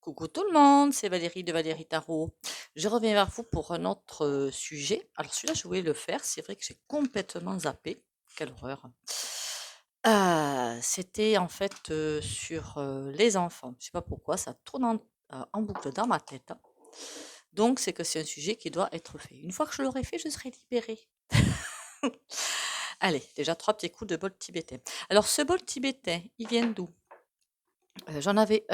Coucou tout le monde, c'est Valérie de Valérie Tarot. Je reviens vers vous pour un autre sujet. Alors celui-là, je voulais le faire. C'est vrai que j'ai complètement zappé. Quelle horreur. C'était en fait sur les enfants. Je sais pas pourquoi, ça tourne en boucle dans ma tête. Donc c'est que c'est un sujet qui doit être fait. Une fois que je l'aurai fait, je serai libérée. Allez, déjà 3 petits coups de bol tibétain. Alors ce bol tibétain, il vient d'où? J'en ai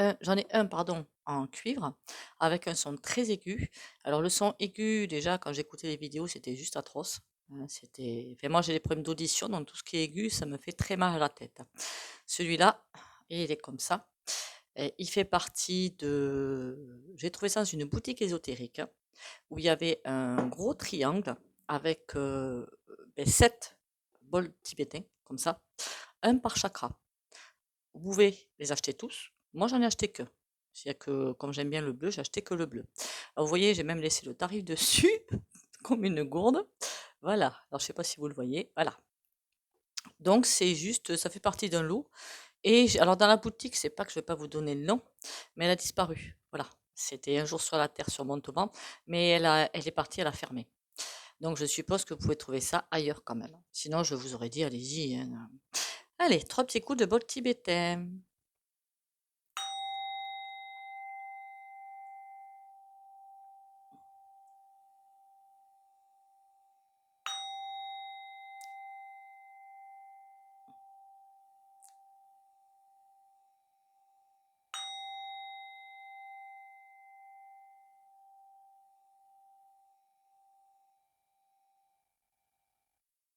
un, pardon, en cuivre avec un son très aigu. Alors le son aigu, déjà, quand j'écoutais les vidéos, c'était juste atroce. Enfin, moi, j'ai des problèmes d'audition, donc tout ce qui est aigu, ça me fait très mal à la tête. Celui-là, il est comme ça. Et il fait partie de... J'ai trouvé ça dans une boutique ésotérique, où il y avait un gros triangle avec 7 bols tibétains, comme ça, un par chakra. Vous pouvez les acheter tous. Moi, j'en ai acheté que. C'est-à-dire que, comme j'aime bien le bleu, j'ai acheté que le bleu. Alors, vous voyez, j'ai même laissé le tarif dessus, comme une gourde. Voilà. Alors, je sais pas si vous le voyez. Voilà. Donc, c'est juste, ça fait partie d'un lot. Et alors, dans la boutique, c'est pas que je vais pas vous donner le nom, mais elle a disparu. Voilà. C'était un jour sur la terre sur Montauban, mais elle est partie, elle a fermé. Donc, je suppose que vous pouvez trouver ça ailleurs quand même. Sinon, je vous aurais dit, allez-y, hein. Allez, 3 petits coups de bol tibétain.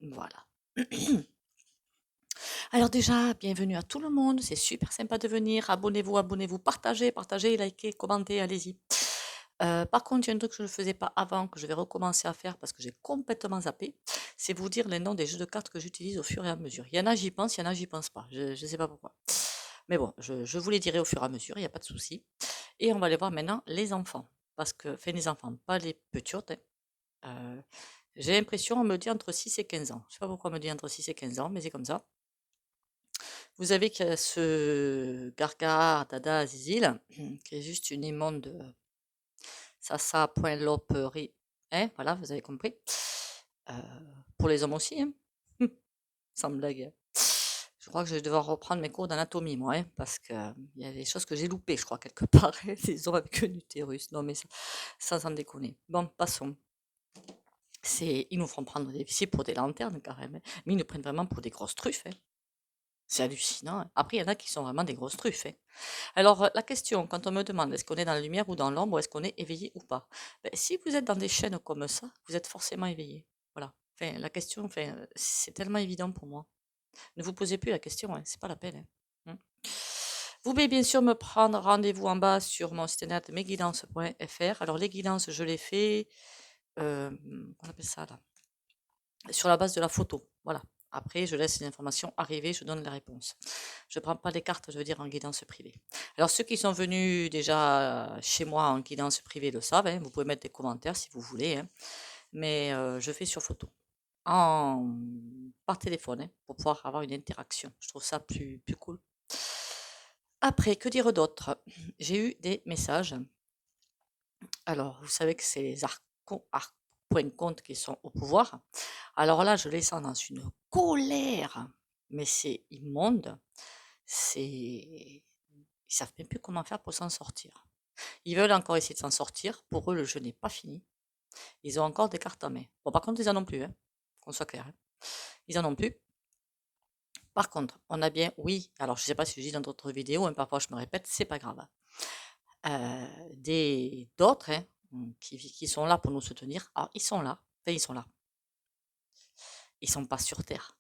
Voilà. Alors déjà, bienvenue à tout le monde, c'est super sympa de venir. Abonnez-vous, abonnez-vous, partagez, partagez, likez, commentez, allez-y. Par contre, il y a un truc que je ne faisais pas avant, que je vais recommencer à faire parce que j'ai complètement zappé, c'est vous dire les noms des jeux de cartes que j'utilise au fur et à mesure. Il y en a, j'y pense, il y en a, j'y pense pas. Je ne sais pas pourquoi. Mais bon, je vous les dirai au fur et à mesure, il n'y a pas de souci. Et on va aller voir maintenant les enfants. Parce que, enfin les enfants, pas les petits, j'ai l'impression, on me dit entre 6 et 15 ans. Je sais pas pourquoi on me dit entre 6 et 15 ans, mais c'est comme ça. Vous avez que ce Gargar Dada Zizil, qui est juste une immonde Sasa.loperie. Hein, voilà, vous avez compris. Euh, pour les hommes aussi, hein. Sans blague. Je crois que je vais devoir reprendre mes cours d'anatomie, moi, hein, parce que il y a des choses que j'ai loupées, je crois, quelque part. Des hommes avec un utérus. Non, mais ça, sans déconner. Bon, passons. Ils nous font prendre des vessies pour des lanternes, carrément. Mais ils nous prennent vraiment pour des grosses truffes, hein. C'est hallucinant, hein. Après, il y en a qui sont vraiment des grosses truffes, hein. Alors, la question, quand on me demande est-ce qu'on est dans la lumière ou dans l'ombre, ou est-ce qu'on est éveillé ou pas? Ben, si vous êtes dans des chaînes comme ça, vous êtes forcément éveillé. Voilà. Enfin, la question, enfin, c'est tellement évident pour moi. Ne vous posez plus la question, hein, c'est pas la peine, hein. Vous pouvez bien sûr me prendre rendez-vous en bas sur mon site internet mesguidances.fr. Alors, les guidances, je les fais, on appelle ça là, sur la base de la photo. Voilà. Après, je laisse les informations arriver, je donne les réponses. Je ne prends pas les cartes, je veux dire, en guidance privée. Alors, ceux qui sont venus déjà chez moi en guidance privée le savent, hein, vous pouvez mettre des commentaires si vous voulez, hein, mais je fais sur photo, par téléphone, hein, pour pouvoir avoir une interaction. Je trouve ça plus cool. Après, que dire d'autre? J'ai eu des messages. Alors, vous savez que c'est les point compte qui sont au pouvoir. Alors là, je les sens dans une colère, mais c'est immonde. Ils savent même plus comment faire pour s'en sortir. Ils veulent encore essayer de s'en sortir. Pour eux, le jeu n'est pas fini. Ils ont encore des cartes en main. Bon, par contre, ils en ont plus, hein, qu'on soit clair, hein. Ils en ont plus. Par contre, on a bien, oui, alors je ne sais pas si je dis dans d'autres vidéos, hein, parfois je me répète, c'est pas grave. D'autres, hein, qui sont là pour nous soutenir. Alors, ils sont là. Enfin, ils sont là. Ils sont pas sur Terre.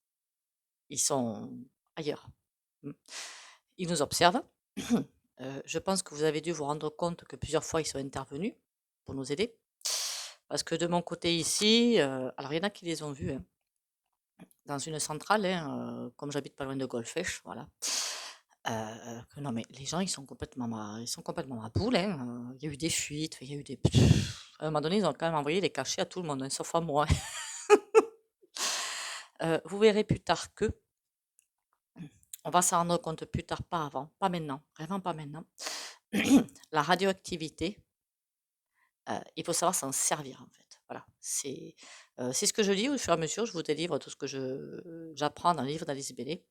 Ils sont ailleurs. Ils nous observent. Je pense que vous avez dû vous rendre compte que plusieurs fois, ils sont intervenus pour nous aider. Parce que de mon côté ici, alors il y en a qui les ont vus, hein, dans une centrale, hein, comme j'habite pas loin de Golfech, voilà. Non mais les gens, ils sont complètement à boule, hein. Il y a eu des fuites, il y a eu des... À un moment donné, ils ont quand même envoyé les cachets à tout le monde, hein, sauf à moi. Vous verrez plus tard que, on va s'en rendre compte plus tard, pas avant, pas maintenant, vraiment pas maintenant. la radioactivité, il faut savoir s'en servir, en fait. Voilà, c'est ce que je dis au fur et à mesure, je vous délivre tout ce que j'apprends dans le livre d'Alice Bailey.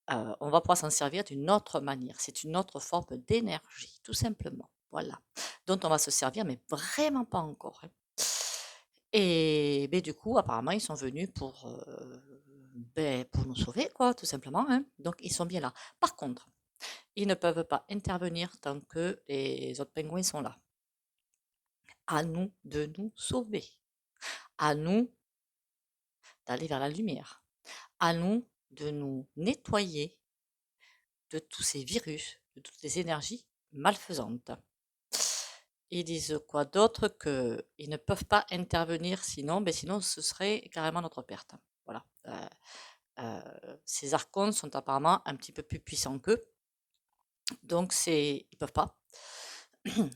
On va pouvoir s'en servir d'une autre manière. C'est une autre forme d'énergie, tout simplement. Voilà, dont on va se servir, mais vraiment pas encore, hein. Et beh, du coup, apparemment, ils sont venus pour nous sauver, quoi, tout simplement, hein. Donc ils sont bien là. Par contre, ils ne peuvent pas intervenir tant que les autres pingouins sont là. À nous de nous sauver. À nous d'aller vers la lumière. À nous de nous nettoyer de tous ces virus, de toutes les énergies malfaisantes. Ils disent quoi d'autre qu'ils ne peuvent pas intervenir sinon, sinon ce serait carrément notre perte. Voilà. Ces archons sont apparemment un petit peu plus puissants qu'eux, donc ils peuvent pas.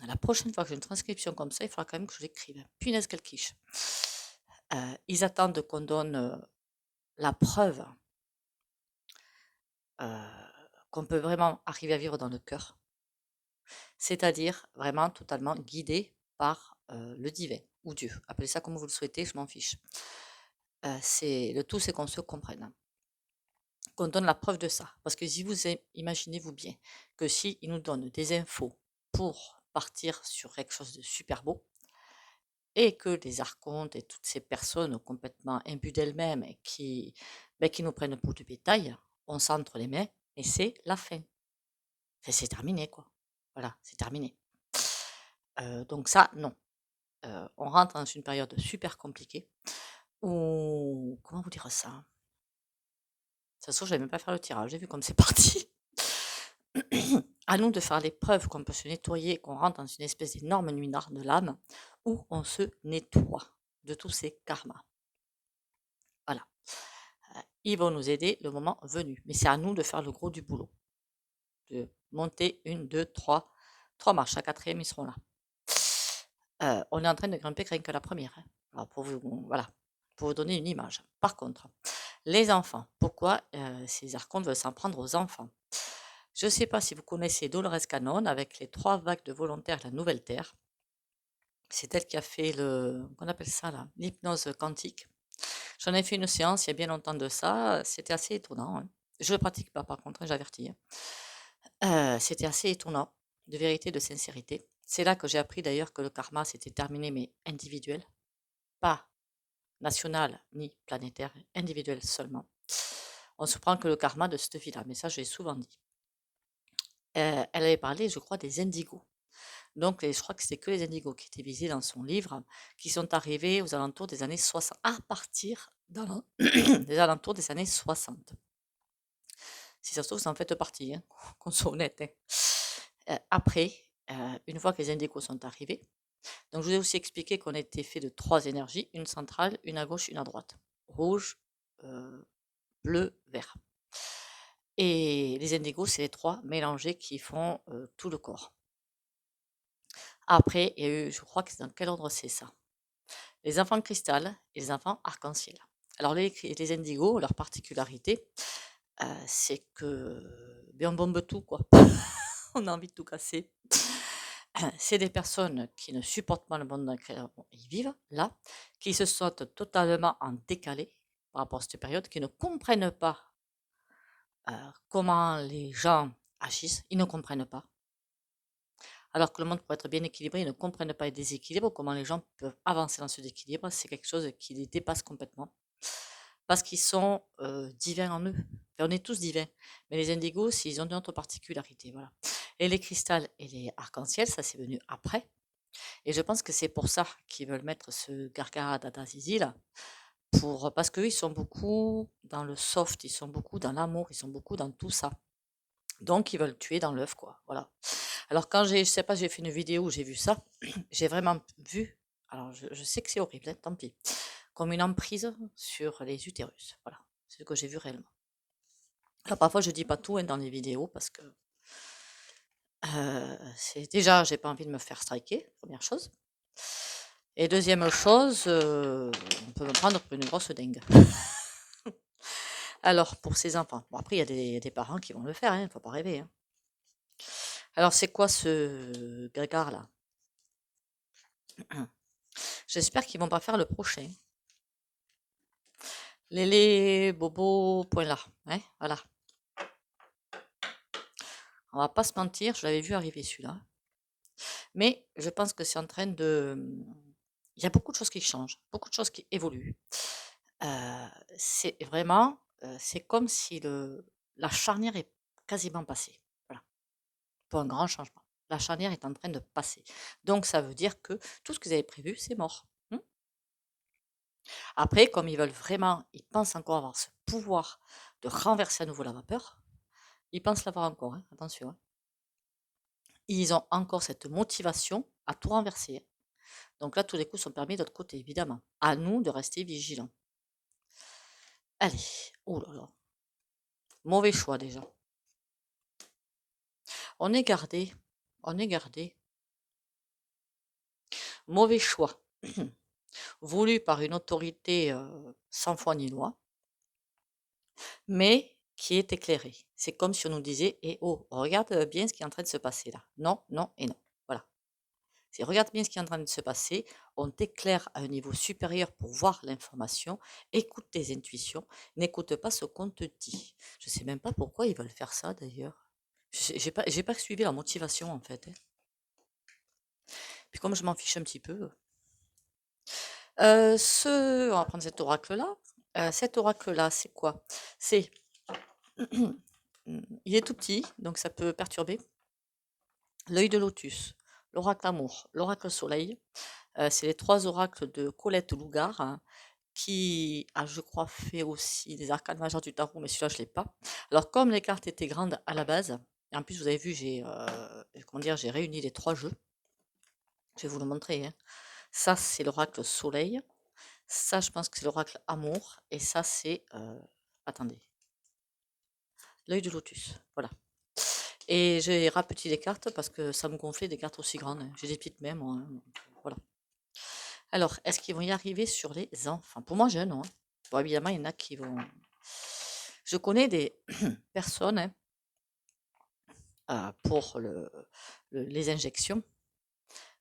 La prochaine fois que j'ai une transcription comme ça, il faudra quand même que je l'écrive. Punaise quelle quiche. Ils attendent qu'on donne la preuve qu'on peut vraiment arriver à vivre dans le cœur, c'est-à-dire vraiment totalement guidé par le divin ou Dieu. Appelez ça comme vous le souhaitez, je m'en fiche. Le tout, c'est qu'on se comprenne, qu'on donne la preuve de ça. Parce que si vous imaginez-vous bien que si ils nous donnent des infos pour partir sur quelque chose de super beau, et que les archontes et toutes ces personnes complètement imbues d'elles-mêmes et qui nous prennent pour du bétail, on s'entre les mains et c'est la fin. Enfin, c'est terminé, quoi. Voilà, c'est terminé. Donc ça, non. On rentre dans une période super compliquée où, comment vous dire ça? Ça se trouve, je vais même pas faire le tirage, j'ai vu comme c'est parti. À nous de faire les preuves qu'on peut se nettoyer, qu'on rentre dans une espèce d'énorme nuit noire de l'âme où on se nettoie de tous ces karmas. Voilà. Ils vont nous aider le moment venu. Mais c'est à nous de faire le gros du boulot. De monter 1, 2, 3 marches. À 4e, ils seront là. On est en train de grimper rien que la première, hein. Alors pour vous donner une image. Par contre, les enfants, pourquoi ces archontes veulent s'en prendre aux enfants? Je ne sais pas si vous connaissez Dolores Cannon avec les 3 vagues de volontaires de la Nouvelle Terre. C'est elle qui a fait qu'on appelle ça là, l'hypnose quantique. J'en ai fait une séance il y a bien longtemps de ça, c'était assez étonnant, hein. Je ne le pratique pas par contre, hein, j'avertis, hein. C'était assez étonnant, de vérité, de sincérité. C'est là que j'ai appris d'ailleurs que le karma c'était terminé mais individuel, pas national ni planétaire, individuel seulement. On se prend que le karma de cette vie-là, mais ça je l'ai souvent dit. Elle avait parlé, je crois, des indigos. Donc, je crois que c'était que les indigos qui étaient visés dans son livre, qui sont arrivés aux alentours des années 60, à partir des alentours des années 60. Si ça se trouve, ça en fait partie, hein, qu'on soit honnête, hein. Après, une fois que les indigos sont arrivés, donc je vous ai aussi expliqué qu'on était fait de 3 énergies, une centrale, une à gauche, une à droite. Rouge, bleu, vert. Et les indigos, c'est les 3 mélangés qui font tout le corps. Après, il y a eu, je crois que c'est dans quel ordre c'est ça? Les enfants cristal et les enfants arc-en-ciel. Alors les indigos, leur particularité, c'est que on bombe tout, quoi. On a envie de tout casser. C'est des personnes qui ne supportent pas le monde dans lequel ils vivent, là, qui se sentent totalement en décalé par rapport à cette période, qui ne comprennent pas comment les gens agissent, ils ne comprennent pas. Alors que le monde pourrait être bien équilibré, ils ne comprennent pas les déséquilibres, comment les gens peuvent avancer dans ce déséquilibre, c'est quelque chose qui les dépasse complètement. Parce qu'ils sont divins en eux. Enfin, on est tous divins. Mais les indigos, ils ont une autre particularité. Voilà. Et les cristals et les arcs-en-ciel, ça c'est venu après. Et je pense que c'est pour ça qu'ils veulent mettre ce Gargara Dada Zizi là. Parce qu'eux, ils sont beaucoup dans le soft, ils sont beaucoup dans l'amour, ils sont beaucoup dans tout ça. Donc, ils veulent tuer dans l'œuf, quoi. Voilà. Alors, je sais pas, j'ai fait une vidéo où j'ai vu ça, j'ai vraiment vu, alors je sais que c'est horrible, hein, tant pis, comme une emprise sur les utérus. Voilà, c'est ce que j'ai vu réellement. Alors, parfois, je dis pas tout, hein, dans les vidéos parce que c'est déjà, j'ai pas envie de me faire striker, première chose. Et deuxième chose, on peut me prendre pour une grosse dingue. Alors, pour ces enfants, bon, après, il y a des parents qui vont le faire, hein, faut pas rêver, hein. Alors, c'est quoi ce Grégard-là? J'espère qu'ils vont pas faire le prochain. Lélé, Bobo, point là. Hein, voilà. On va pas se mentir, je l'avais vu arriver celui-là. Mais je pense que c'est en train de... Il y a beaucoup de choses qui changent, beaucoup de choses qui évoluent. C'est vraiment, c'est comme si la charnière est quasiment passée. Voilà, pour un grand changement. La charnière est en train de passer. Donc ça veut dire que tout ce que vous avez prévu, c'est mort. Après, comme ils veulent vraiment, ils pensent encore avoir ce pouvoir de renverser à nouveau la vapeur, ils pensent l'avoir encore, hein, attention. Hein. Ils ont encore cette motivation à tout renverser. Hein. Donc là, tous les coups sont permis de l'autre côté, évidemment. À nous de rester vigilants. Allez, oh là là, mauvais choix déjà. On est gardé, on est gardé. Mauvais choix. Voulu par une autorité sans foi ni loi, mais qui est éclairée. C'est comme si on nous disait, eh oh, regarde bien ce qui est en train de se passer là. Non, non et non. Voilà. C'est regarde bien ce qui est en train de se passer, on t'éclaire à un niveau supérieur pour voir l'information, écoute tes intuitions, n'écoute pas ce qu'on te dit. Je sais même pas pourquoi ils veulent faire ça d'ailleurs. J'ai pas suivi la motivation en fait. Hein. Puis comme je m'en fiche un petit peu. On va prendre cet oracle-là. Cet oracle-là, c'est quoi? C'est, il est tout petit, donc ça peut perturber. L'œil de lotus, l'oracle amour, l'oracle soleil. C'est les 3 oracles de Colette Lougard, hein, qui a, je crois, fait aussi des arcanes majeures du tarot, mais celui-là, je l'ai pas. Alors, comme les cartes étaient grandes à la base, et en plus, vous avez vu, j'ai réuni les 3 jeux. Je vais vous le montrer. Hein. Ça, c'est l'oracle soleil. Ça, je pense que c'est l'oracle amour. Et ça, c'est... attendez. L'œil de lotus. Voilà. Et j'ai rapetit les cartes parce que ça me gonflait des cartes aussi grandes. Hein. J'ai des petites mains, moi. Hein. Voilà. Alors, est-ce qu'ils vont y arriver sur les enfants? Pour moi, j'ai un non. Hein. Bon, évidemment, il y en a qui vont... Je connais des personnes hein, pour les injections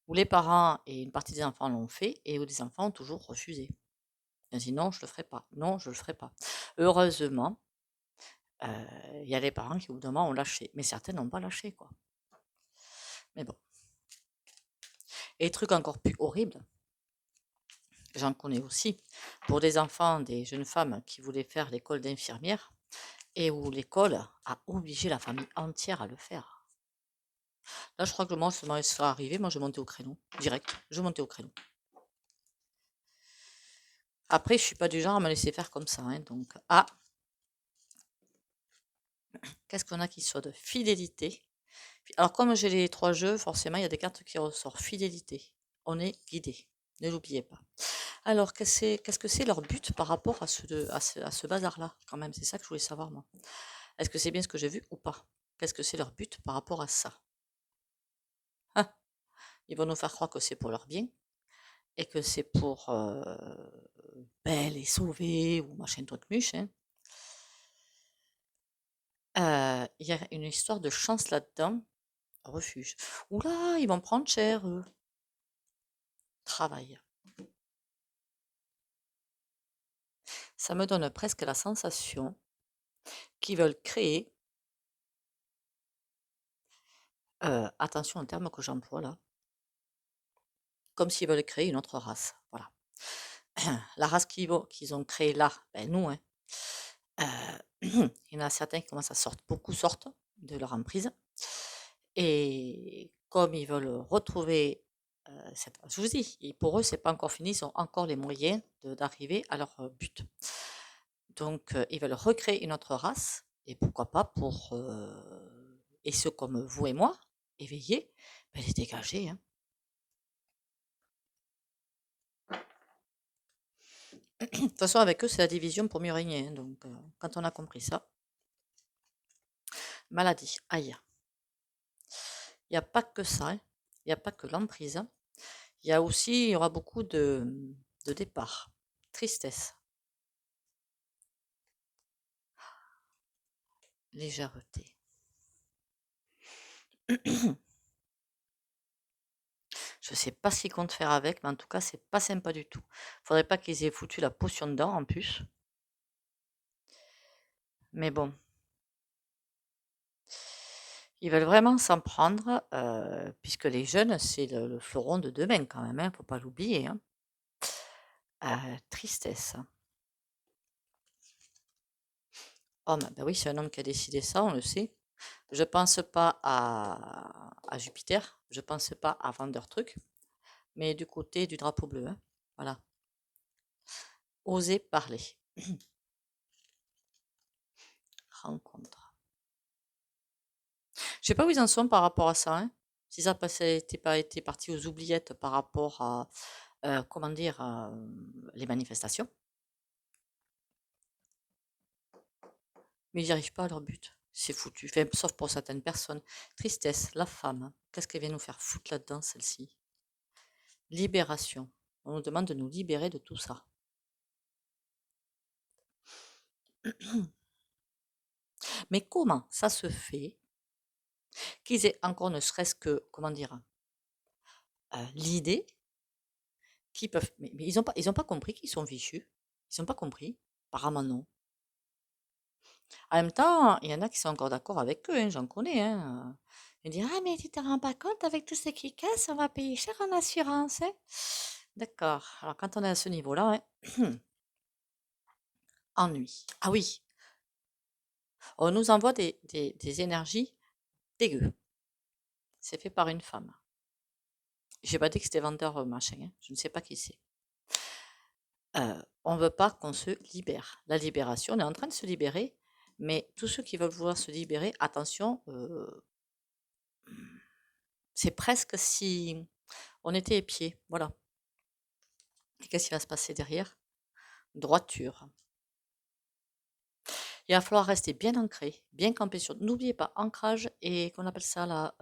où les parents et une partie des enfants l'ont fait et où les enfants ont toujours refusé. Ils ont dit non, je le ferai pas. Non, je le ferai pas. Heureusement, il y a les parents qui, au bout d'un moment, ont lâché. Mais certains n'ont pas lâché, quoi. Mais bon. Et truc encore plus horrible, j'en connais aussi, pour des enfants, des jeunes femmes qui voulaient faire l'école d'infirmière et où l'école a obligé la famille entière à le faire. Là, je crois que moi, ça m'en serait arrivé, moi, je montais au créneau, direct, je montais au créneau. Après, je suis pas du genre à me laisser faire comme ça, hein, donc, qu'est-ce qu'on a qui soit de fidélité? Alors, comme j'ai les 3 jeux, forcément, il y a des cartes qui ressortent. Fidélité. On est guidé. Ne l'oubliez pas. Alors, qu'est-ce que c'est leur but par rapport à ce bazar-là, quand même? C'est ça que je voulais savoir, moi. Est-ce que c'est bien ce que j'ai vu ou pas? Qu'est-ce que c'est leur but par rapport à ça? Hein? Ils vont nous faire croire que c'est pour leur bien et que c'est pour les sauver ou machin truc muche. Hein. Il y a une histoire de chance là-dedans. Refuge. Oula, ils vont prendre cher, eux. Travail. Ça me donne presque la sensation qu'ils veulent créer, attention au terme que j'emploie là, comme s'ils veulent créer une autre race. Voilà. La race qu'ils ont créée là, ben nous, hein, il y en a certains qui commencent à sortir, beaucoup sortent de leur emprise. Et comme ils veulent retrouver je vous dis, pour eux, c'est pas encore fini, ils ont encore les moyens d'arriver à leur but. Donc, ils veulent recréer une autre race, et pourquoi pas pour, et ceux comme vous et moi, éveillés, ben les dégager. Hein. De toute façon, avec eux, c'est la division pour mieux régner. Hein, donc, quand on a compris ça, maladie, aïe. Il n'y a pas que ça, hein. Il n'y a pas que l'emprise. Hein. Il y aura beaucoup de départs, tristesse, légèreté. Je sais pas ce qu'ils comptent faire avec, mais en tout cas, c'est pas sympa du tout. Faudrait pas qu'ils aient foutu la potion dedans en plus. Mais bon, ils veulent vraiment s'en prendre, puisque les jeunes, c'est le fleuron de demain quand même, hein, faut pas l'oublier, hein. Tristesse. Homme, ben oui, c'est un homme qui a décidé ça, on le sait. Je pense pas à Jupiter, je pense pas à Vendeur Truc, mais du côté du drapeau bleu, hein. Voilà. Oser parler. Rencontre. Je sais pas où ils en sont par rapport à ça, hein. Si ça n'était pas été parti aux oubliettes par rapport à, comment dire, les manifestations. Mais ils n'y arrivent pas à leur but. C'est foutu. Enfin, sauf pour certaines personnes. Tristesse, la femme. Qu'est-ce qu'elle vient nous faire foutre là-dedans, celle-ci? Libération. On nous demande de nous libérer de tout ça. Mais comment ça se fait qu'ils aient encore ne serait-ce que, comment dire, l'idée qu'ils peuvent. Mais ils ont pas compris qu'ils sont fichus. Ils n'ont pas compris. Apparemment non. En même temps, il y en a qui sont encore d'accord avec eux, hein, j'en connais. Hein. Ils disent, ah mais tu te rends pas compte, avec tout ce qui casse, on va payer cher en assurance. Hein. D'accord. Alors quand on est à ce niveau-là, hein, ennui. Ah oui, on nous envoie des énergies dégueu. C'est fait par une femme. J'ai pas dit que c'était vendeur machin, hein. Je ne sais pas qui c'est. On veut pas qu'on se libère. La libération, on est en train de se libérer, mais tous ceux qui veulent vouloir se libérer, attention, c'est presque si on était épiés. Voilà. Et qu'est-ce qui va se passer derrière? Droiture. Il va falloir rester bien ancré, bien campé sur. N'oubliez pas, ancrage et qu'on appelle ça là,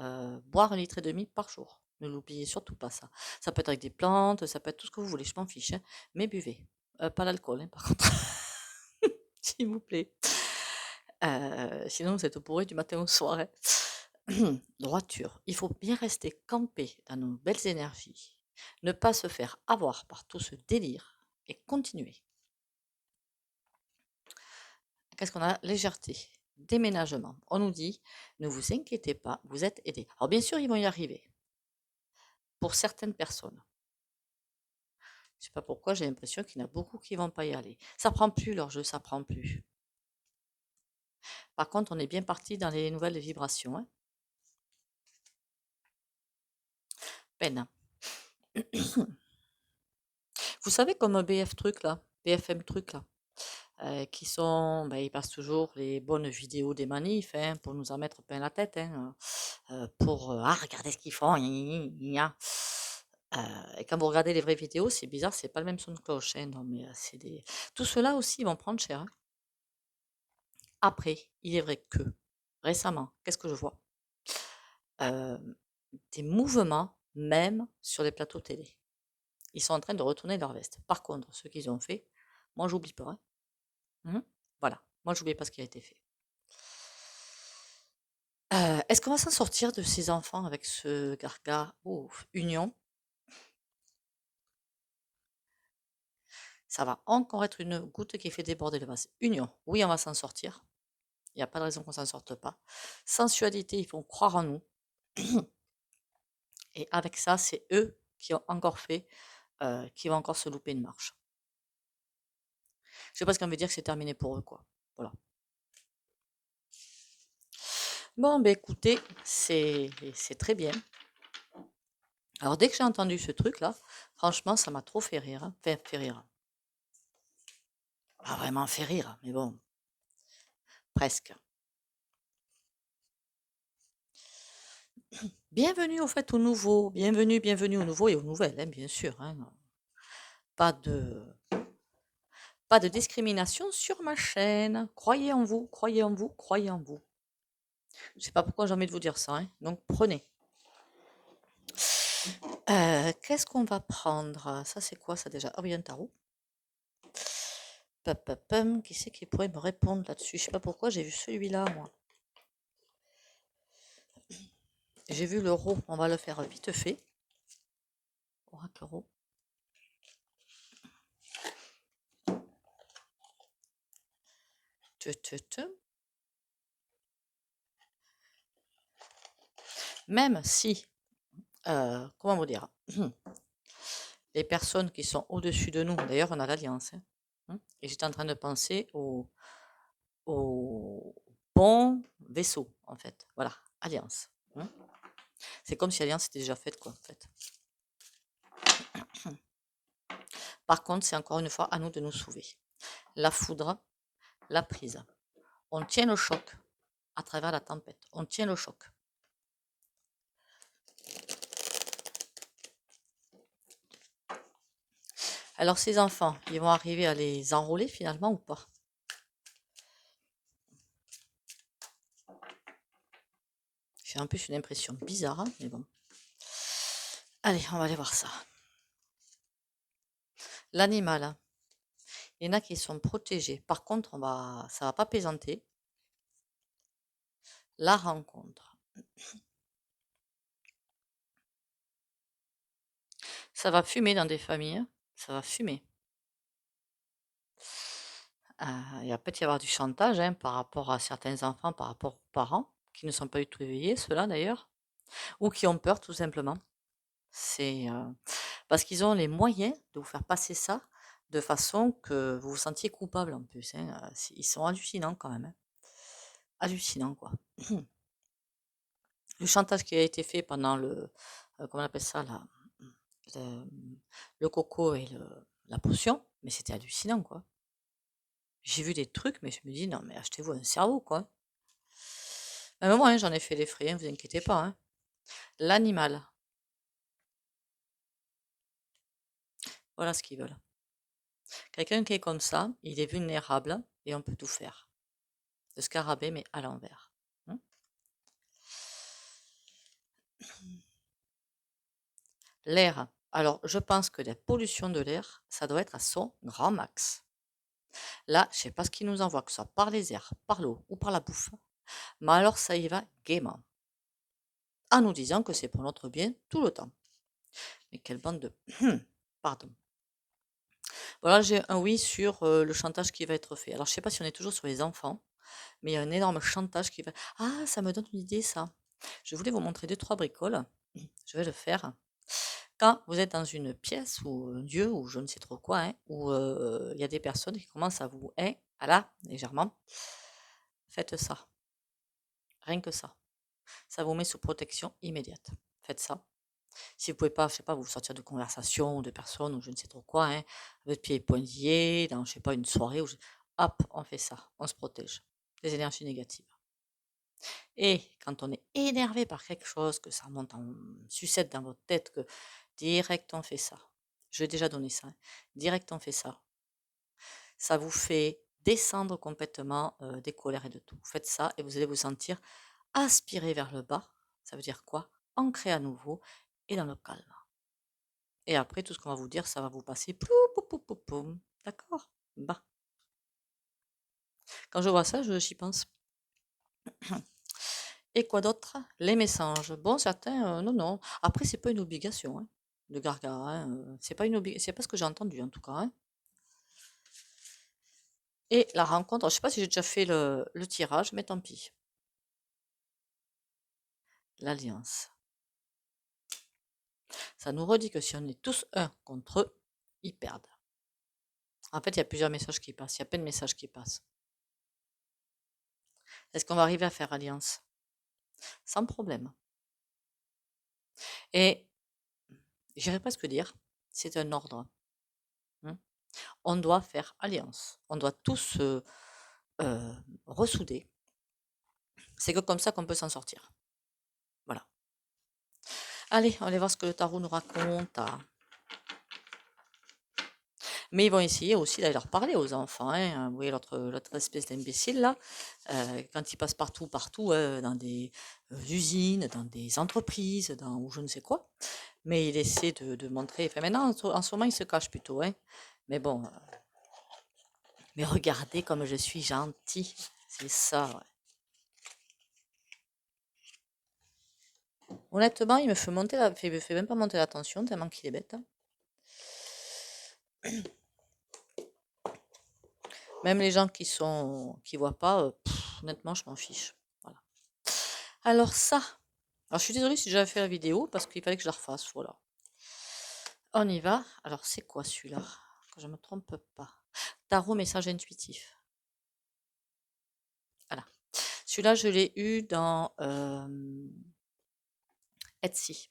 boire 1,5 litre par jour. Ne l'oubliez surtout pas ça. Ça peut être avec des plantes, ça peut être tout ce que vous voulez, je m'en fiche, hein, mais buvez. Pas l'alcool, hein, par contre. S'il vous plaît. Sinon, vous êtes bourré du matin au soir. Hein. Droiture. Il faut bien rester campé dans nos belles énergies. Ne pas se faire avoir par tout ce délire et continuer. Qu'est-ce qu'on a? Légèreté. Déménagement. On nous dit, ne vous inquiétez pas, vous êtes aidés. Alors bien sûr, ils vont y arriver. Pour certaines personnes. Je ne sais pas pourquoi, j'ai l'impression qu'il y en a beaucoup qui ne vont pas y aller. Ça prend plus leur jeu, ça prend plus. Par contre, on est bien parti dans les nouvelles vibrations. Hein. Peine. Vous savez comme BF truc là, BFM truc là, qui sont, ils passent toujours les bonnes vidéos des manifs hein, pour nous en mettre plein la tête, hein, pour ah regardez ce qu'ils font, gna, gna. Et quand vous regardez les vraies vidéos, c'est bizarre, c'est pas le même son de cloche, hein, non mais c'est des, tout cela aussi ils vont prendre cher. Hein. Après, il est vrai que récemment, qu'est-ce que je vois? Des mouvements même sur les plateaux télé. Ils sont en train de retourner leur veste. Par contre, ce qu'ils ont fait, moi j'oublie pas. Hein. Voilà, moi j'oublie pas ce qui a été fait. Est-ce qu'on va s'en sortir de ces enfants avec ce Garga Union? Ça va encore être une goutte qui fait déborder le vase. Union, oui, on va s'en sortir. Il n'y a pas de raison qu'on s'en sorte pas. Sensualité, ils font croire en nous. Et avec ça, c'est eux qui ont encore fait, qui vont encore se louper une marche. Je sais pas ce qu'on veut dire que c'est terminé pour eux, quoi. Voilà. Bon, ben écoutez, c'est très bien. Alors dès que j'ai entendu ce truc-là, franchement, ça m'a trop fait rire. Hein. Enfin, fait rire. Pas vraiment fait rire, mais bon, presque. Bienvenue au fait au nouveau, bienvenue au nouveau et aux nouvelles, hein, bien sûr. Hein. Pas de, pas de discrimination sur ma chaîne. Croyez en vous, croyez en vous, croyez en vous. Je sais pas pourquoi j'ai envie de vous dire ça, hein. Donc prenez. Qu'est-ce qu'on va prendre? Ça c'est quoi ça déjà? Ah oui, un tarot. Qui c'est qui pourrait me répondre là-dessus? Je sais pas pourquoi j'ai vu celui-là, moi. J'ai vu l'euro, on va le faire vite fait. Oracle euro. Même si, comment vous dire, les personnes qui sont au-dessus de nous, d'ailleurs on a l'alliance, et j'étais en train de penser au bon vaisseau, en fait. Voilà, alliance. C'est comme si alliance était déjà faite, quoi, en fait. Par contre, c'est encore une fois à nous de nous sauver. La foudre, la prise. On tient le choc à travers la tempête. On tient le choc. Alors, ces enfants, ils vont arriver à les enrôler finalement ou pas? J'ai en plus une impression bizarre, hein, mais bon. Allez, on va aller voir ça. L'animal, il y en a qui sont protégés. Par contre, ça va pas plaisanter. La rencontre. Ça va fumer dans des familles. Ça va fumer. Il va peut-être y avoir du chantage par rapport à certains enfants, par rapport aux parents, qui ne sont pas du tout éveillés, ceux-là d'ailleurs, ou qui ont peur tout simplement. C'est parce qu'ils ont les moyens de vous faire passer ça de façon que vous vous sentiez coupable en plus. Ils sont hallucinants quand même. Hallucinants quoi. Le chantage qui a été fait pendant comment on appelle ça là, le, le coco et la potion, mais c'était hallucinant quoi. J'ai vu des trucs, mais je me dis non mais achetez-vous un cerveau quoi. Même moi j'en ai fait les frais, vous inquiétez pas. L'animal, voilà ce qu'ils veulent. Quelqu'un qui est comme ça, il est vulnérable et on peut tout faire. Le scarabée, mais à l'envers. L'air. Alors, je pense que la pollution de l'air, ça doit être à son grand max. Là, je sais pas ce qui nous envoie, que ce soit par les airs, par l'eau ou par la bouffe. Mais alors, ça y va gaiement. En nous disant que c'est pour notre bien tout le temps. Mais quelle bande de... Pardon. Voilà, j'ai un oui sur le chantage qui va être fait. Alors, je sais pas si on est toujours sur les enfants, mais il y a un énorme chantage qui va... Ah, ça me donne une idée, ça. Je voulais vous montrer 2-3 bricoles. Je vais le faire. Quand vous êtes dans une pièce ou un lieu ou je ne sais trop quoi, où il y a des personnes qui commencent à vous légèrement, faites ça. Rien que ça. Ça vous met sous protection immédiate. Faites ça. Si vous pouvez pas, je sais pas, vous sortir de conversation, de personnes ou je ne sais trop quoi, votre pied pointillé, dans, je sais pas, une soirée, hop, on fait ça. On se protège des énergies négatives. Et quand on est énervé par quelque chose, que ça monte en sucette dans votre tête, que direct on fait ça. Je vais déjà donner ça. Direct on fait ça. Ça vous fait descendre complètement des colères et de tout. Faites ça et vous allez vous sentir aspirer vers le bas. Ça veut dire quoi? Ancrer à nouveau et dans le calme. Et après, tout ce qu'on va vous dire, ça va vous passer. D'accord? Bah. Quand je vois ça, j'y pense. Et quoi d'autre? Les messages. Bon, certains, non, non. Après, c'est pas une obligation de gargarin. C'est pas c'est pas ce que j'ai entendu en tout cas. Et la rencontre, je sais pas si j'ai déjà fait le tirage, mais tant pis. L'alliance. Ça nous redit que si on est tous un contre eux, ils perdent. En fait, il y a plusieurs messages qui passent. Il y a plein de messages qui passent. Est-ce qu'on va arriver à faire alliance? Sans problème. Et j'irais presque dire, c'est un ordre. On doit faire alliance. On doit tous se ressouder. C'est que comme ça qu'on peut s'en sortir. Voilà. Allez, on va aller voir ce que le tarot nous raconte. Mais ils vont essayer aussi d'aller leur parler aux enfants. Vous voyez l'autre espèce d'imbécile là, quand ils passent partout, dans des usines, dans des entreprises, ou je ne sais quoi. Mais il essaie de montrer. Enfin, maintenant, en ce moment, il se cache plutôt. Mais bon, mais regardez comme je suis gentil. C'est ça, ouais. Honnêtement, il me fait même pas monter la tension tellement qu'il est bête, hein. Même les gens qui voient pas, honnêtement, je m'en fiche. Voilà. Alors ça, alors je suis désolée si j'ai déjà fait la vidéo parce qu'il fallait que je la refasse. Voilà. On y va. Alors c'est quoi celui-là? Que je me trompe pas. Tarot message intuitif. Voilà. Celui-là, je l'ai eu dans Etsy.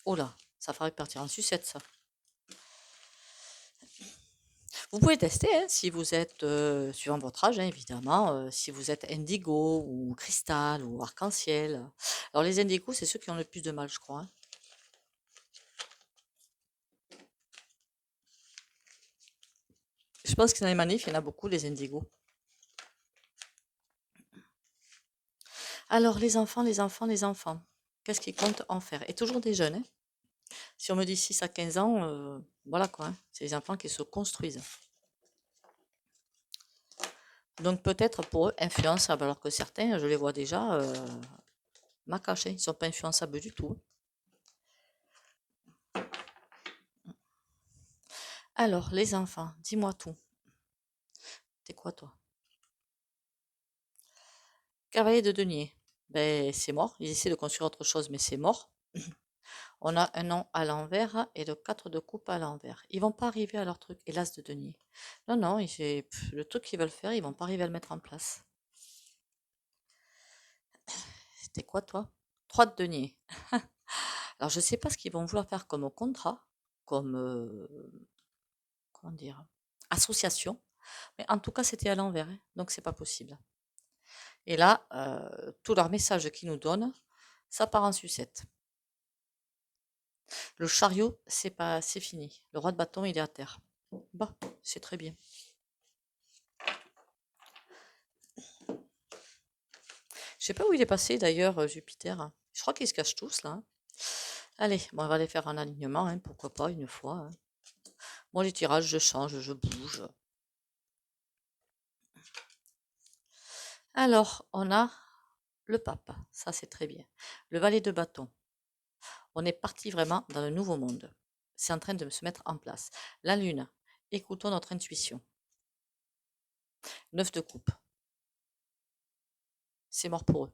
Oh là, ça ferait partir en sucette, ça. Vous pouvez tester hein, si vous êtes, suivant votre âge, hein, évidemment, si vous êtes indigo ou cristal ou arc-en-ciel. Alors les indigos, c'est ceux qui ont le plus de mal, je crois, hein. Je pense que dans les manifs, il y en a beaucoup, les indigos. Alors les enfants, les enfants, les enfants, qu'est-ce qu'ils comptent en faire? Et toujours des jeunes, hein. Si on me dit 6 à 15 ans, voilà quoi, hein, c'est les enfants qui se construisent. Donc peut-être pour eux influençables, alors que certains, je les vois déjà, macachés, ils ne sont pas influençables du tout. Alors, les enfants, dis-moi tout. T'es quoi toi? Cavalier de denier. Ben, c'est mort. Ils essaient de construire autre chose, mais c'est mort. On a un nom à l'envers et le 4 de coupe à l'envers. Ils vont pas arriver à leur truc. Et l'as de denier. Non, non, le truc qu'ils veulent faire, ils vont pas arriver à le mettre en place. C'était quoi toi? 3 de denier. Alors, je sais pas ce qu'ils vont vouloir faire comme contrat, comme, comment dire, association. Mais en tout cas, c'était à l'envers, hein, donc c'est pas possible. Et là, tout leur message qu'ils nous donnent, ça part en sucette. Le chariot, c'est fini. Le roi de bâton, il est à terre. Bah, c'est très bien. Je sais pas où il est passé d'ailleurs, Jupiter. Je crois qu'ils se cachent tous là, hein. Allez, bon, on va aller faire un alignement, hein, pourquoi pas une fois, hein. Moi, les tirages, je change, je bouge. Alors, on a le pape, ça c'est très bien. Le valet de bâton. On est parti vraiment dans le nouveau monde. C'est en train de se mettre en place. La lune, écoutons notre intuition. 9 de coupe. C'est mort pour eux.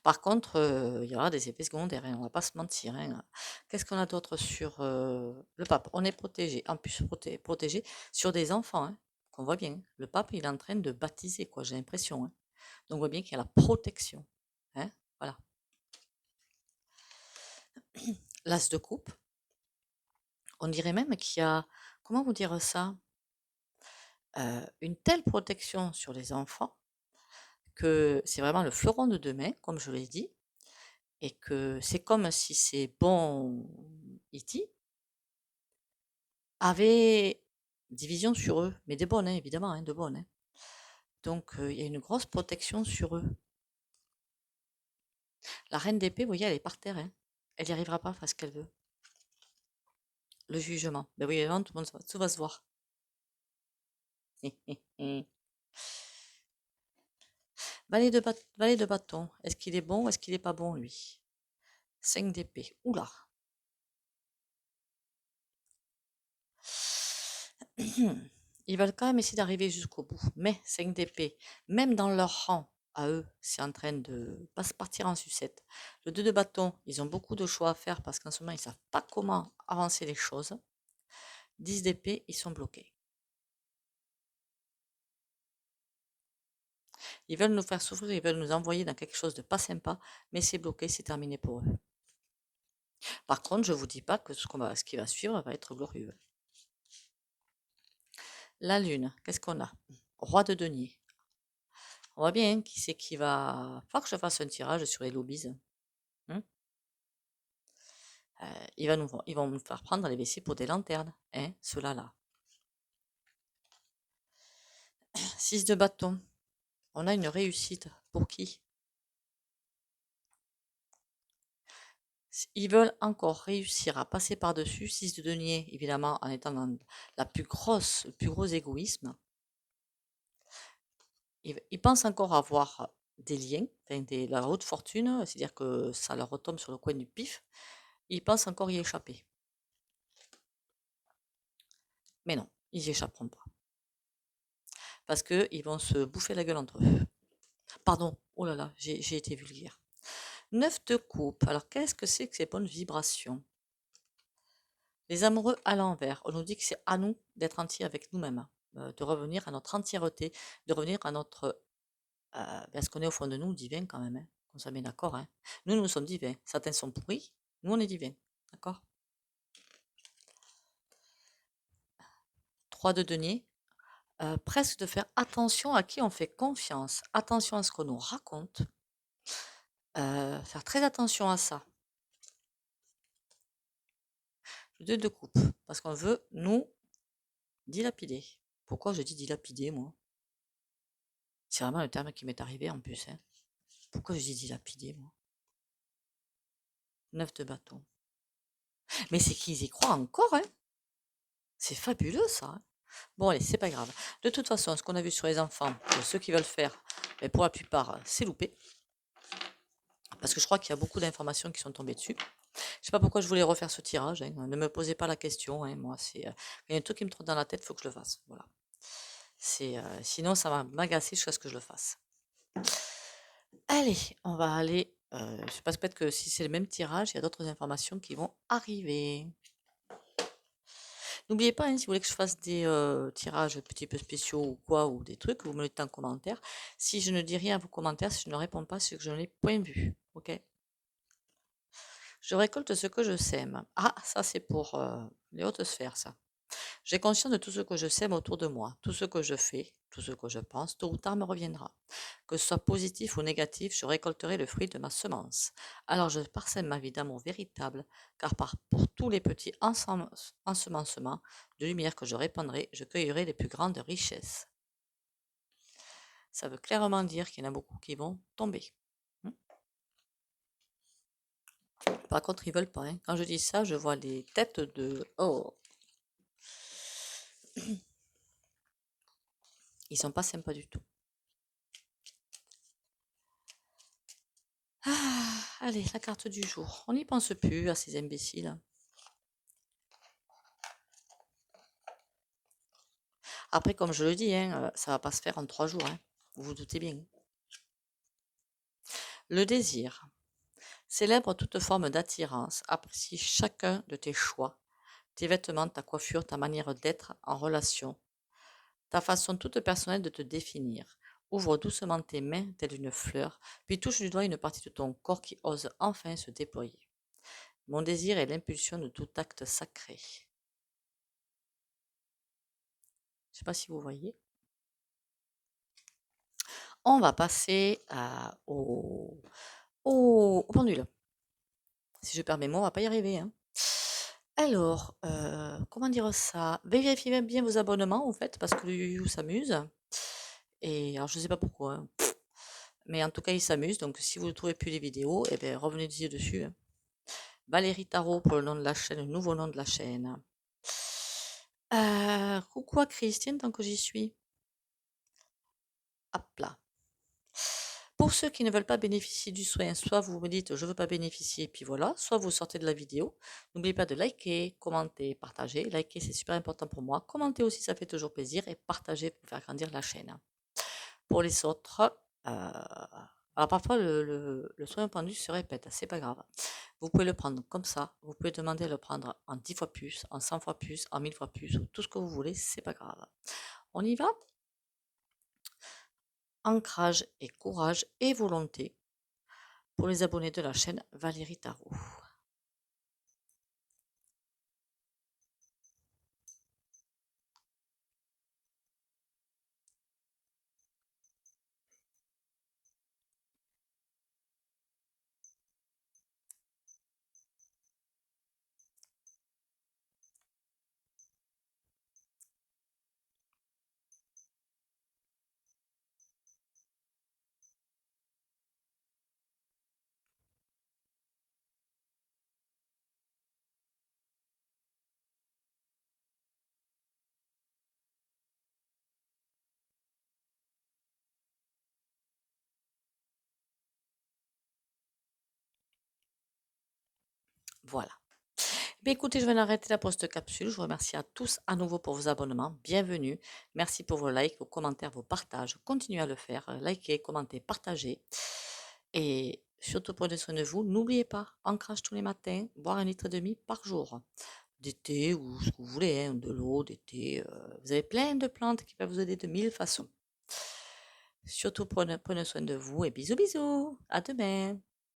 Par contre, il y aura des effets secondaires, hein, on va pas se mentir, hein. Qu'est-ce qu'on a d'autre sur, le pape? On est protégé, en plus protégé sur des enfants, hein, qu'on voit bien. Le pape, il est en train de baptiser, quoi, j'ai l'impression, hein. Donc on voit bien qu'il y a la protection, hein, voilà. L'as de coupe, on dirait même qu'il y a, comment vous dire ça? Une telle protection sur les enfants que c'est vraiment le fleuron de demain, comme je l'ai dit, et que c'est comme si ces bons E.T. avaient des visions sur eux, mais des bonnes, hein, évidemment, hein, de bonnes, hein. Donc il y a une grosse protection sur eux. La reine d'épée, vous voyez, elle est par terre, hein. Elle n'y arrivera pas à faire ce qu'elle veut. Le jugement. Ben oui, évidemment, tout va se voir. Valet de bâton. Est-ce qu'il est bon ou est-ce qu'il n'est pas bon, lui? 5 d'épée. Oula. Ils veulent quand même essayer d'arriver jusqu'au bout. Mais 5 d'épée, même dans leur rang, à eux, c'est en train de pas se partir en sucette. Le 2 de bâton, ils ont beaucoup de choix à faire parce qu'en ce moment, ils ne savent pas comment avancer les choses. 10 d'épée, ils sont bloqués. Ils veulent nous faire souffrir, ils veulent nous envoyer dans quelque chose de pas sympa, mais c'est bloqué, c'est terminé pour eux. Par contre, je ne vous dis pas que ce qui va suivre va être glorieux. La lune, qu'est-ce qu'on a? Roi de denier. On voit bien qui c'est qui va. Faut que je fasse un tirage sur les lobbies. Hein. Ils vont nous faire prendre les WC pour des lanternes, hein, ceux-là là. 6 de bâton. On a une réussite. Pour qui? Ils veulent encore réussir à passer par-dessus. 6 de denier, évidemment, en étant dans le plus gros égoïsme. ils pensent encore avoir des liens, enfin la haute fortune, c'est-à-dire que ça leur retombe sur le coin du pif. Ils pensent encore y échapper. Mais non, ils y échapperont pas. Parce qu'ils vont se bouffer la gueule entre eux. Pardon, oh là là, j'ai été vulgaire. 9 de coupe. Alors, qu'est-ce que c'est que ces bonnes vibrations? Les amoureux à l'envers. On nous dit que c'est à nous d'être entiers avec nous-mêmes, de revenir à notre entièreté, de revenir à notre... ce qu'on est au fond de nous, divin quand même. Hein. On s'en met d'accord. Hein. Nous sommes divins. Certains sont pourris. Nous, on est divins. D'accord? 3 de denier. Presque de faire attention à qui on fait confiance. Attention à ce qu'on nous raconte. Faire très attention à ça. 2 de coupe. Parce qu'on veut nous dilapider. Pourquoi je dis dilapider, moi? C'est vraiment le terme qui m'est arrivé en plus. Hein. Pourquoi je dis dilapider, moi? 9 de bâton. Mais c'est qu'ils y croient encore, hein. C'est fabuleux, ça. Hein. Bon, allez, c'est pas grave. De toute façon, ce qu'on a vu sur les enfants, ceux qui veulent faire, mais pour la plupart, c'est loupé. Parce que je crois qu'il y a beaucoup d'informations qui sont tombées dessus. Je sais pas pourquoi je voulais refaire ce tirage. Hein. Ne me posez pas la question. Hein. Moi, c'est il y a un truc qui me trotte dans la tête, il faut que je le fasse. Voilà. Sinon, ça va m'agacer jusqu'à ce que je le fasse. Allez, on va aller. Je sais pas, peut-être que si c'est le même tirage, il y a d'autres informations qui vont arriver. N'oubliez pas, hein, si vous voulez que je fasse des tirages un petit peu spéciaux ou quoi, ou des trucs, vous me le dites en commentaire. Si je ne dis rien à vos commentaires, si je ne réponds pas, c'est que je ne l'ai point vu. Ok? Je récolte ce que je sème. Ah, ça c'est pour les hautes sphères, ça. J'ai conscience de tout ce que je sème autour de moi. Tout ce que je fais, tout ce que je pense, tôt ou tard me reviendra. Que ce soit positif ou négatif, je récolterai le fruit de ma semence. Alors je parsème ma vie d'amour véritable, car pour tous les petits ensemencements de lumière que je répandrai, je cueillerai les plus grandes richesses. Ça veut clairement dire qu'il y en a beaucoup qui vont tomber. Par contre, ils veulent pas. Hein. Quand je dis ça, je vois les têtes de... Oh, ils sont pas sympas du tout. Ah, allez, la carte du jour. On n'y pense plus à ces imbéciles. Après, comme je le dis, hein, ça va pas se faire en 3 jours. Hein. Vous vous doutez bien. Le désir. Célèbre toute forme d'attirance. Apprécie chacun de tes choix. Tes vêtements, ta coiffure, ta manière d'être en relation. Ta façon toute personnelle de te définir. Ouvre doucement tes mains telle une fleur, puis touche du doigt une partie de ton corps qui ose enfin se déployer. Mon désir est l'impulsion de tout acte sacré. Je ne sais pas si vous voyez. On va passer au pendule. Si je perds mes mots, on va pas y arriver. Hein. Alors, comment dire ça? Vérifiez bien vos abonnements, en fait, parce que le You s'amuse. Et alors, je ne sais pas pourquoi. Hein. Mais en tout cas, il s'amuse. Donc, si vous ne trouvez plus les vidéos, eh bien, revenez dessus. Hein. Valérie Tarot pour le nom de la chaîne, le nouveau nom de la chaîne. Coucou à Christiane, tant que j'y suis. Hop là. Pour ceux qui ne veulent pas bénéficier du soin, soit vous me dites je ne veux pas bénéficier, puis voilà, soit vous sortez de la vidéo. N'oubliez pas de liker, commenter, partager. Liker, c'est super important pour moi. Commenter aussi, ça fait toujours plaisir. Et partager pour faire grandir la chaîne. Pour les autres, alors parfois le soin pendu se répète, c'est pas grave. Vous pouvez le prendre comme ça. Vous pouvez demander de le prendre en 10 fois plus, en 100 fois plus, en 1000 fois plus, ou tout ce que vous voulez, c'est pas grave. On y va? Ancrage et courage et volonté. Pour les abonnés de la chaîne Valérie Tarot. Voilà. Ben écoutez, je vais en arrêter la post-capsule. Je vous remercie à tous à nouveau pour vos abonnements. Bienvenue. Merci pour vos likes, vos commentaires, vos partages. Continuez à le faire. Likez, commentez, partagez. Et surtout prenez soin de vous. N'oubliez pas, ancrage tous les matins, boire 1,5 litre par jour. D'été ou ce que vous voulez, hein, de l'eau, d'été. Vous avez plein de plantes qui peuvent vous aider de 1000 façons. Surtout prenez soin de vous et bisous bisous. À demain.